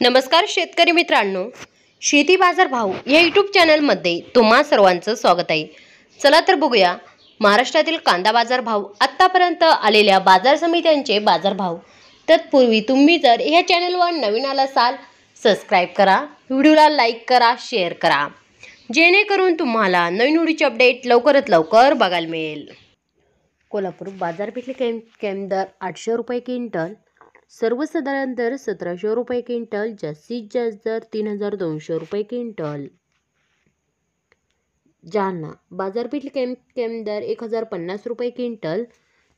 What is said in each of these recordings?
नमस्कार शेतकरी मित्रांनो, शेती बाजार भाव या यूट्यूब चॅनलमध्ये तुम्हा सर्वांचं स्वागत आहे। चला तर बघूया महाराष्ट्रातील कांदा बाजार भाव, आतापर्यंत आलेल्या बाजार समित्यांचे बाजार भाव। तत्पूर्वी तुम्ही जर या चॅनलवर नवीन आला असाल, सबस्क्राइब करा, व्हिडिओला लाईक करा, शेअर करा, जेणेकरून तुम्हाला नवीन व्हिडिओचे अपडेट लवकरात लवकर बघायला मिळेल। कोल्हापूर बाजारपेठेतील कॅम दर 800 रुपये क्विंटल, सर्वसाधारण दर 1700 रुपये क्विंटल, जास्तीत जास्त दर 3200 रुपये क्विंटल। जालना बाजारपेठेतील कॅम दर 1050 रुपये क्विंटल,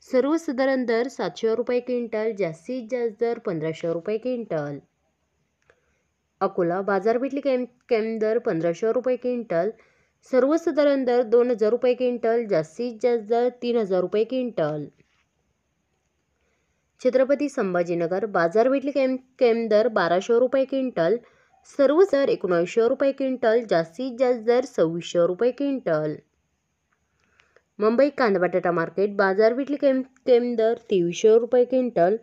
सर्वसाधारण दर 700 रुपये क्विंटल, जास्तीत जास्त दर 1500 रुपये क्विंटल। अकोला बाजारपेठेतील कॅम दर 1500 रुपये क्विंटल, सर्वसाधारण दर 2000 रुपये क्विंटल, जास्तीत जास्त दर 3000 रुपये क्विंटल। छत्रपती संभाजीनगर बाजारपेठेतील कॅम दर 1200 रुपये क्विंटल, सर्व दर 1900 रुपये क्विंटल, जास्तीत जास्त दर 2600 रुपये क्विंटल। मुंबई कांदा बटाटा मार्केट बाजारपेठेतील कॅम दर 2300 रुपये क्विंटल,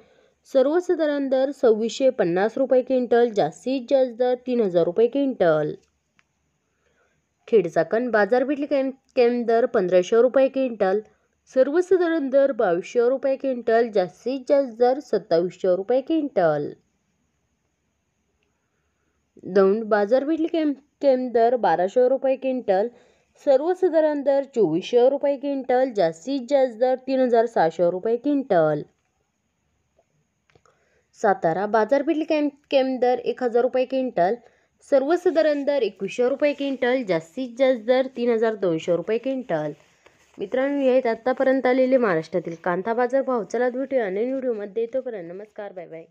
सर्वसाधारण दर 2650 रुपये क्विंटल, जास्तीत जास्त दर 3000 रुपये क्विंटल। खेड चाकण बाजारपेठेतील कॅम दर 1500 रुपये क्विंटल, सर्वसाधारण दर 2200 रुपये क्विंटल, जास्तीत जास्त दर 2700 रुपये क्विंटल। दौंड बाजारपेठेतील कॅम दर 1200 रुपये क्विंटल, सर्वसाधारण दर 2400 रुपये क्विंटल, जास्तीत जास्त दर 3600 रुपये क्विंटल। सातारा बाजारपेठेतील कॅम दर 1000 रुपये क्विंटल, सर्वसाधारण दर 2100 रुपये क्विंटल, जास्तीत जास्त दर 3200 रुपये क्विंटल। मित्रांनो, हे आहेत आतापर्यंत आलेले महाराष्ट्रातील कांदा बाजार भाव। चला भेटूया नवीन व्हिडिओमध्ये, तोपर्यंत नमस्कार, बाय बाय।